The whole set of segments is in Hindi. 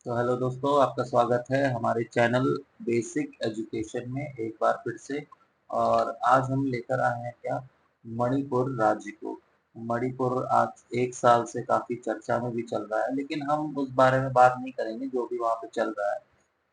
तो हेलो दोस्तों, आपका स्वागत है हमारे चैनल बेसिक एजुकेशन में एक बार फिर से। और आज हम लेकर आए हैं क्या, मणिपुर राज्य को। मणिपुर आज एक साल से काफ़ी चर्चा में भी चल रहा है, लेकिन हम उस बारे में बात नहीं करेंगे जो भी वहाँ पे चल रहा है,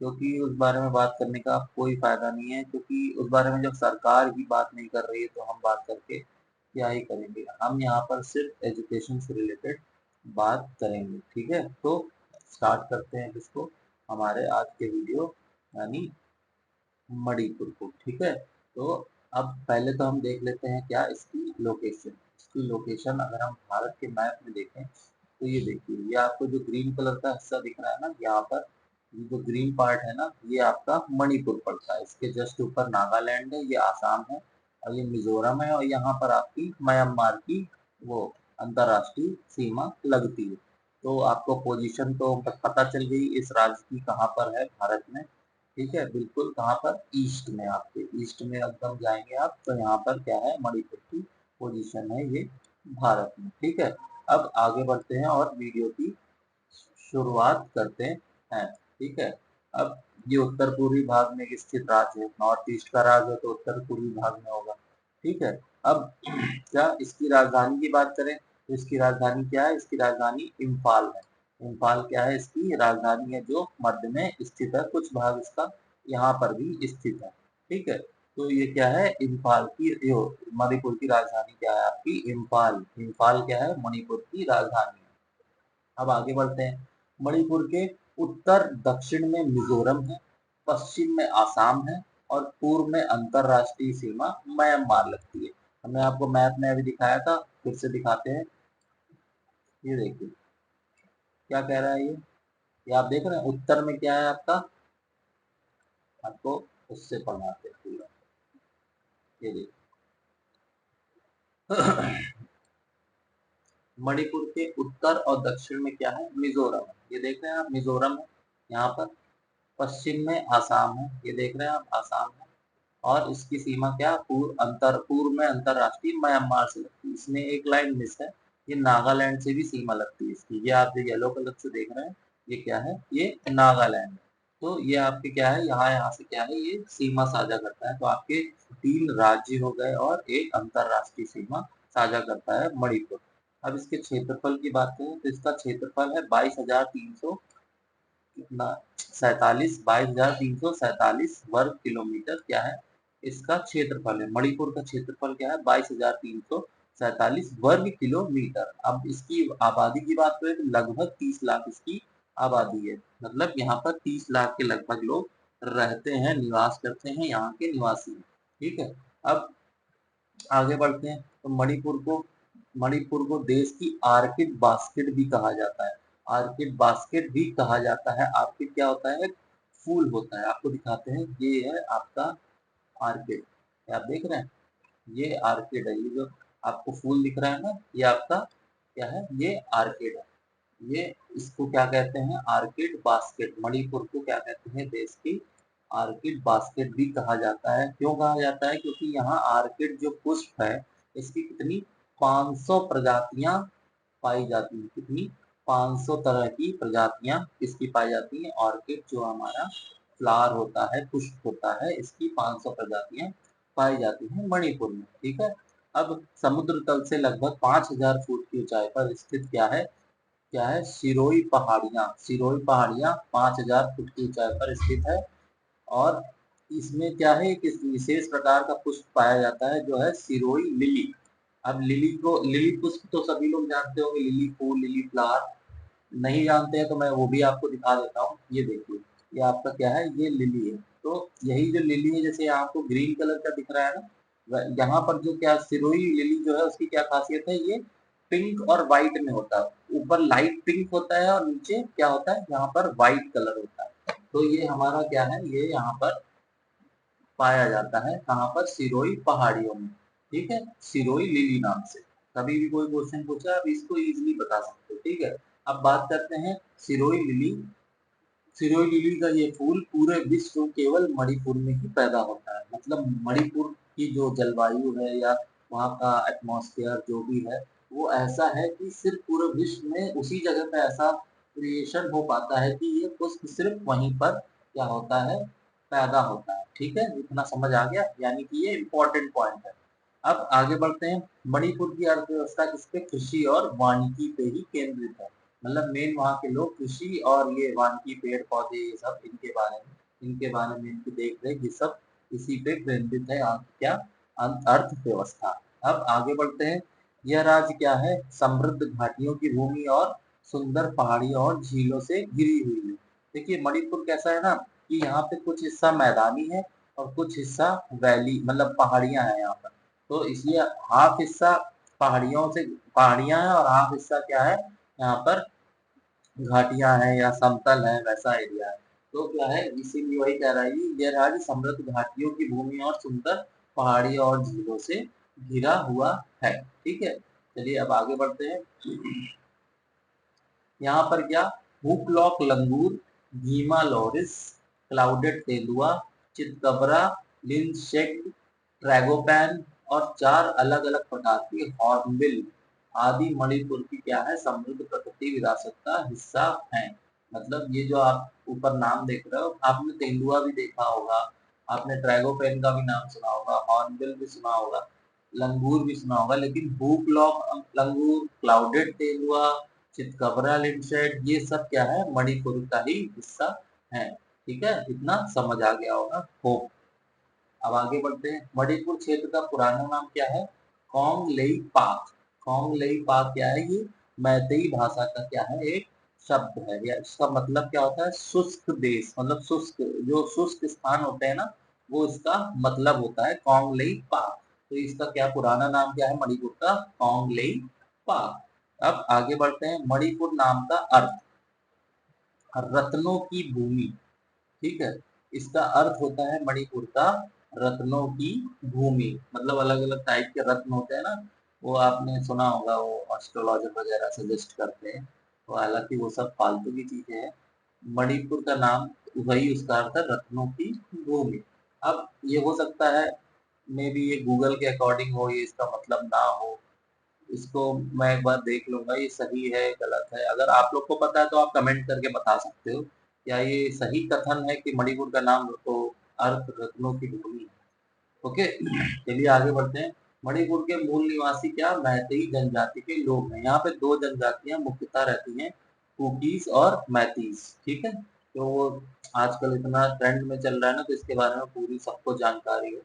क्योंकि उस बारे में बात करने का कोई फ़ायदा नहीं है। क्योंकि उस बारे में जब सरकार ही बात नहीं कर रही है तो हम बात करके क्या ही करेंगे। हम यहाँ पर सिर्फ एजुकेशन से रिलेटेड बात करेंगे, ठीक है। तो स्टार्ट करते हैं इसको, हमारे आज के वीडियो यानी मणिपुर को, ठीक है। तो अब पहले तो हम देख लेते हैं क्या इसकी लोकेशन। इसकी लोकेशन अगर हम भारत के मैप में देखें तो ये देखिए, ये आपको जो ग्रीन कलर का हिस्सा दिख रहा है ना यहाँ पर, ये जो ग्रीन पार्ट है ना, ये आपका मणिपुर पड़ता है। इसके जस्ट ऊपर नागालैंड है, ये आसाम है, और ये मिजोरम है, और यहाँ पर आपकी म्यांमार की वो अंतरराष्ट्रीय सीमा लगती है। तो आपको पोजीशन तो पता चल गई इस राज्य की कहाँ पर है भारत में, ठीक है। बिल्कुल कहाँ पर, ईस्ट में, आपके ईस्ट में एकदम जाएंगे आप तो यहाँ पर क्या है, मणिपुर की पोजीशन है ये भारत में, ठीक है। अब आगे बढ़ते हैं और वीडियो की शुरुआत करते हैं, ठीक है। अब ये उत्तर पूर्वी भाग में स्थित राज्य है, नॉर्थ ईस्ट का राज्य है तो उत्तर पूर्वी भाग में होगा, ठीक है। अब क्या इसकी राजधानी की बात करें तो इसकी राजधानी क्या है, इसकी राजधानी इम्फाल है। इम्फाल क्या है, इसकी राजधानी है जो मध्य में स्थित है, कुछ भाग इसका यहाँ पर भी स्थित है, ठीक है। तो ये क्या है, इम्फाल की जो मणिपुर की राजधानी क्या है आपकी, इम्फाल। इम्फाल क्या है, मणिपुर की राजधानी है। अब आगे बढ़ते हैं। मणिपुर के उत्तर दक्षिण में मिजोरम है, पश्चिम में आसाम है, और पूर्व में अंतरराष्ट्रीय सीमा म्यांमार लगती है। हमने आपको मैप में अभी दिखाया था, फिर से दिखाते हैं। ये देखिए क्या कह रहा है ये आप देख रहे हैं उत्तर में क्या है आपका, आपको उससे पढ़ाते हैं पूरा। ये देखिए मणिपुर के उत्तर और दक्षिण में क्या है, मिजोरम है। ये देख रहे हैं आप, मिजोरम है यहाँ पर। पश्चिम में आसाम है, ये देख रहे हैं आप, आसाम है। और इसकी सीमा क्या, पूर्व में अंतरराष्ट्रीय म्यांमार से लगती है। इसमें एक लाइन मिस है, ये नागालैंड से भी सीमा लगती है इसकी। ये आप जो येलो कलर से देख रहे हैं, ये क्या है, ये नागालैंड है। तो ये आपके क्या है, यहाँ यहाँ से क्या है, ये सीमा साझा करता है। तो आपके 3 राज्य हो गए और एक अंतरराष्ट्रीय सीमा साझा करता है मणिपुर। अब इसके क्षेत्रफल की बात करें तो इसका क्षेत्रफल है 22,300 कितना, 22,347 वर्ग किलोमीटर क्या है इसका क्षेत्रफल है। मणिपुर का क्षेत्रफल क्या है, 22,347 वर्ग किलोमीटर। अब इसकी आबादी की बात करें तो लगभग 30 लाख इसकी आबादी है। मतलब यहाँ पर 30 लाख के लगभग लोग रहते हैं, निवास करते हैं, यहाँ के निवासी, ठीक है। अब आगे बढ़ते हैं तो मणिपुर को देश की आर्किड बास्केट भी कहा जाता है। आर्किड बास्केट भी कहा जाता है। आर्किड क्या होता है, फूल होता है। आपको दिखाते हैं, ये है आपका आर्किड, आप देख रहे हैं, ये आर्किड है। ये जो आपको फूल दिख रहा है ना, ये आपका क्या है, ये आर्किड है। ये इसको क्या कहते हैं, आर्किड बास्केट। मणिपुर को क्या कहते हैं, देश की आर्किड बास्केट भी कहा जाता है। क्यों कहा जाता है, क्योंकि यहाँ आर्किड जो पुष्प है, इसकी कितनी 500 प्रजातियां पाई जाती हैं। कितनी, 500 तरह की प्रजातियां इसकी पाई जाती हैं। ऑर्किड जो हमारा फ्लावर होता है, पुष्प होता है, इसकी 500 प्रजातियां पाई जाती हैं मणिपुर में, ठीक है। अब समुद्र तल से लगभग 5,000 फुट की ऊंचाई पर स्थित क्या है सिरोही पहाड़ियाँ। सिरोही पहाड़ियाँ 5,000 फुट की ऊंचाई पर स्थित है। और इसमें क्या है, एक विशेष प्रकार का पुष्प पाया जाता है जो है सिरोही लिली। अब लिली पुष्प तो सभी लोग जानते होंगे, लिली फूल, लिली फ्लावर। नहीं जानते हैं तो मैं वो भी आपको दिखा देता हूँ। ये देखिए, ये आपका क्या है, ये लिली है। तो यही जो लिली है, जैसे आपको ग्रीन कलर का दिख रहा है ना, यहाँ पर जो क्या सिरोही लिली जो है उसकी क्या खासियत है, ये पिंक और व्हाइट में होता है। ऊपर लाइट पिंक होता है और नीचे क्या होता है, यहाँ पर व्हाइट कलर होता है। तो ये हमारा क्या है, ये यहाँ पर पाया जाता है कहाँ पर, सिरोही पहाड़ियों में, ठीक है। सिरोही लिली नाम से कभी भी कोई क्वेश्चन पूछा आप इसको इजीली बता सकते हो, ठीक है। अब बात करते हैं सिरोही लिली। सिरोही लिली का ये फूल पूरे विश्व में केवल मणिपुर में ही पैदा होता है। मतलब मणिपुर की जो जलवायु है या वहाँ का एटमॉस्फेयर जो भी है, वो ऐसा है कि सिर्फ पूरे विश्व में उसी जगह पे ऐसा क्रिएशन हो पाता है कि ये पुष्प सिर्फ वहीं पर क्या होता है, पैदा होता है। ठीक है, इतना समझ आ गया, यानी कि ये इम्पोर्टेंट पॉइंट है। अब आगे बढ़ते हैं। मणिपुर की अर्थव्यवस्था किस पे, कृषि और वानिकी पे ही केंद्रित है। मतलब मेन वहाँ के लोग कृषि और ये वानिकी, पेड़ पौधे, ये सब इनके बारे में इनकी देख रेख, ये सब इसी पे केंद्रित है क्या, अर्थव्यवस्था। अब आगे बढ़ते हैं। यह राज्य क्या है, समृद्ध घाटियों की भूमि और सुंदर पहाड़ियों और झीलों से घिरी हुई है। देखिए मणिपुर कैसा है ना, कि यहाँ पे कुछ हिस्सा मैदानी है और कुछ हिस्सा वैली, मतलब पहाड़ियां हैं यहाँ पर। तो इसलिए हाफ हिस्सा पहाड़ियों से, पहाड़ियां हैं, और हाफ हिस्सा क्या है, यहाँ पर घाटियां हैं या समतल है, वैसा एरिया है। तो क्या है, इसीलिए वही कह रहा है कि यह राज्य समृद्ध घाटियों की भूमि और सुंदर पहाड़ी और झीलों से घिरा हुआ है। ठीक है, चलिए अब आगे बढ़ते हैं। यहाँ पर क्या, हुकलॉक लंगूर, भीमा लॉरिस, क्लाउडेड तेंदुआ, चितकबरा, लिंसेक, ट्रैगोपैन और 4 अलग अलग प्रकार की हॉर्नबिल आदि मणिपुर की क्या है, समृद्ध प्रकृति विरासत का हिस्सा है। मतलब ये जो आप ऊपर नाम देख रहे हो, आपने तेंदुआ भी देखा होगा, आपने ट्रैगोपैन का भी नाम सुना होगा, हॉर्नबिल भी सुना होगा, लंगूर भी सुना होगा, लेकिन हुकलॉक लंगूर, क्लाउडेड तेंदुआ, चितकबरा लिनसेट, ये सब क्या है, मणिपुर का ही हिस्सा है। ठीक है, इतना समझ आ गया होगा, होप। अब आगे बढ़ते हैं। मणिपुर क्षेत्र का पुराना नाम क्या है, कॉन्ग लेई पाक। कॉन्ग लेई पाक क्या है, ये मैतेई भाषा का क्या है, एक शब्द है, या इसका मतलब क्या होता है, शुष्क देश, मतलब शुष्क, जो शुष्क स्थान होते हैं ना, वो इसका मतलब होता है कॉन्ग लेई पाक। तो इसका क्या पुराना नाम क्या है मणिपुर का, कॉन्ग लेई पाक। अब आगे बढ़ते हैं। मणिपुर नाम का अर्थ, रत्नों की भूमि। ठीक है, इसका अर्थ होता है मणिपुर का रत्नों की भूमि। मतलब अलग अलग टाइप के रत्न होते हैं ना, वो आपने सुना होगा, वो एस्ट्रोलॉजर वगैरह सजेस्ट करते हैं, तो हालांकि वो सब फालतू की चीजें हैं। मणिपुर का नाम वही, उसका अर्थ है रत्नों की भूमि। अब ये हो सकता है मे बी ये गूगल के अकॉर्डिंग हो, ये इसका मतलब ना हो, इसको मैं एक बार देख लूंगा ये सही है गलत है। अगर आप लोग को पता है तो आप कमेंट करके बता सकते हो, क्या ये सही कथन है कि मणिपुर का नाम तो अर्थ रत्नों की भूमि है। ओके, चलिए आगे बढ़ते हैं। मणिपुर के मूल निवासी क्या, मैतेई जनजाति के लोग हैं। यहाँ पे 2 जनजातियां मुख्यतः रहती हैं, कुकीज और मैतीज। ठीक है, तो वो आजकल इतना ट्रेंड में चल रहा है ना, तो इसके बारे में पूरी सबको जानकारी है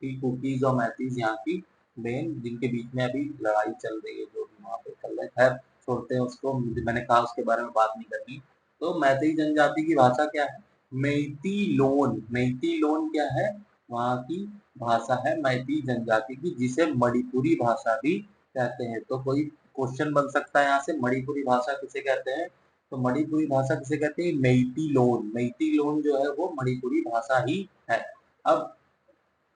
कि कुकीज और मैतीज यहाँ की मेन, जिनके बीच में अभी लड़ाई चल रही है, जो भी वहाँ पे चल रहा है। खैर छोड़ते हैं उसको, मैंने कहा उसके बारे में बात नहीं करनी। तो मैतेई जनजाति की भाषा क्या है, मेइती लोन। मेइती लोन क्या है, वहाँ की भाषा है मैती जनजाति की, जिसे मणिपुरी भाषा भी कहते हैं। तो कोई क्वेश्चन बन सकता है यहाँ से, मणिपुरी भाषा किसे कहते हैं, तो मणिपुरी भाषा किसे कहते हैं, मेइती लोन। मेइती लोन जो है वो मणिपुरी भाषा ही है। अब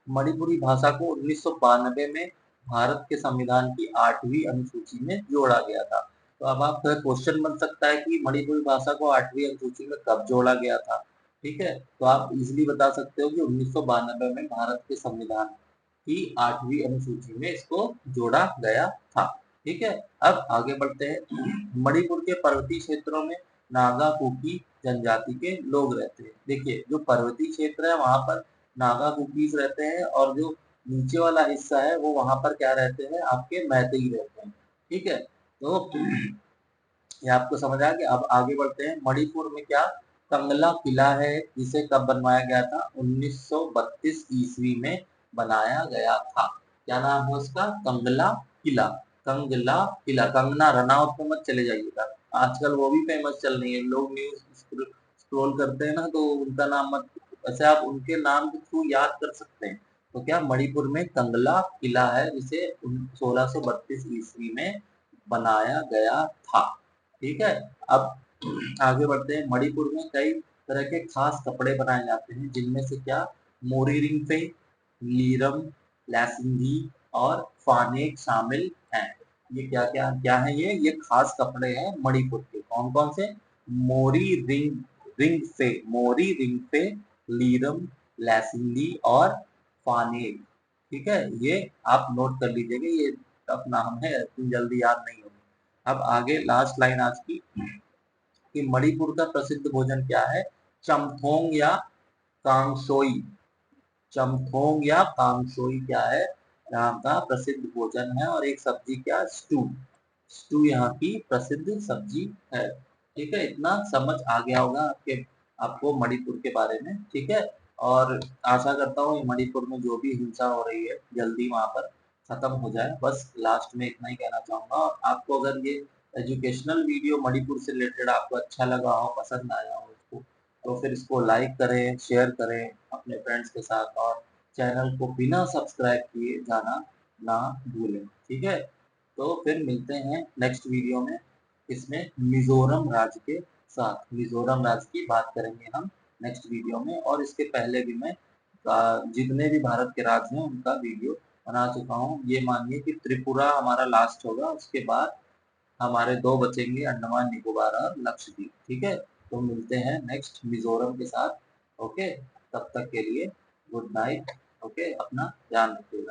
मणिपुरी भाषा को 1992 में भारत के संविधान की 8वीं अनुसूची में जोड़ा गया था। तो अब आपका क्वेश्चन बन सकता है कि मणिपुरी भाषा को 8वीं अनुसूची में कब जोड़ा गया था। ठीक है, तो आप इजीली बता सकते हो कि 1992 में भारत के संविधान की 8वीं अनुसूची में इसको जोड़ा गया था। ठीक है, अब आगे बढ़ते हैं। मणिपुर के पर्वतीय क्षेत्रों में नागा कुकी जनजाति के लोग रहते हैं। देखिए जो पर्वतीय क्षेत्र है वहां पर नागा कुकीज रहते हैं, और जो नीचे वाला हिस्सा है वो वहां पर क्या रहते हैं, आपके मैतेई रहते हैं। ठीक है, तो ये आपको समझ आ गया। अब आगे बढ़ते हैं। मणिपुर में क्या, कंगला किला है, जिसे कब बनवाया गया था, 1932 ईस्वी में बनाया गया था। क्या नाम है उसका, कंगला किला। कंगला किला, कंगना रनावत पे मत चले जाइएगा, आजकल वो भी फेमस चल रही है, लोग न्यूज स्क्रॉल करते हैं ना, तो उनका नाम मत, ऐसे आप उनके नाम के थ्रू याद कर सकते हैं। तो क्या, मणिपुर में कंगला किला है, जिसे 1632 ईस्वी में बनाया गया था। ठीक है, अब आगे बढ़ते हैं। मणिपुर में कई तरह के खास कपड़े बनाए जाते हैं, जिनमें से क्या, मोरी रिंगफे, लीरम, लैसिंगी और फानेक शामिल हैं। ये क्या क्या क्या है, ये खास कपड़े हैं मणिपुर के। कौन कौन से, मोरी रिंग फे, लीरम, लैसिंगी और फानेक। ठीक है, ये आप नोट कर लीजिएगा, ये टफ नाम है, इतनी जल्दी याद नहीं होगा। अब आगे लास्ट लाइन आज की, कि मणिपुर का प्रसिद्ध भोजन क्या है, चमथोंग या कांगसोई। चमथोंग या कांगसोई क्या है, यहाँ का प्रसिद्ध भोजन है। और एक सब्जी क्या, स्टू। स्टू यहाँ की प्रसिद्ध सब्जी है। ठीक है, इतना समझ आ गया होगा आपको मणिपुर के बारे में। ठीक है, और आशा करता हूँ मणिपुर में जो भी हिंसा हो रही है जल्दी वहां पर खत्म हो जाए। बस लास्ट में इतना ही कहना चाहूंगा। और आपको अगर ये एजुकेशनल वीडियो मणिपुर से रिलेटेड आपको अच्छा लगा हो, पसंद आया हो इसको, तो फिर इसको लाइक करें, शेयर करें अपने फ्रेंड्स के साथ, और चैनल को बिना सब्सक्राइब किए जाना ना भूलें। ठीक है, तो फिर मिलते हैं नेक्स्ट वीडियो में। इसमें मिजोरम राज्य के साथ, मिजोरम राज्य की बात करेंगे हम नेक्स्ट वीडियो में। और इसके पहले भी मैं जितने भी भारत के राज्य हैं उनका वीडियो बना चुका हूँ। ये मानिए कि त्रिपुरा हमारा लास्ट होगा, उसके बाद हमारे दो बचेंगे, अंडमान निकोबार और लक्षद्वीप। ठीक है, तो मिलते हैं नेक्स्ट मिजोरम के साथ। ओके, तब तक के लिए गुड नाइट। ओके, अपना ध्यान रखिए।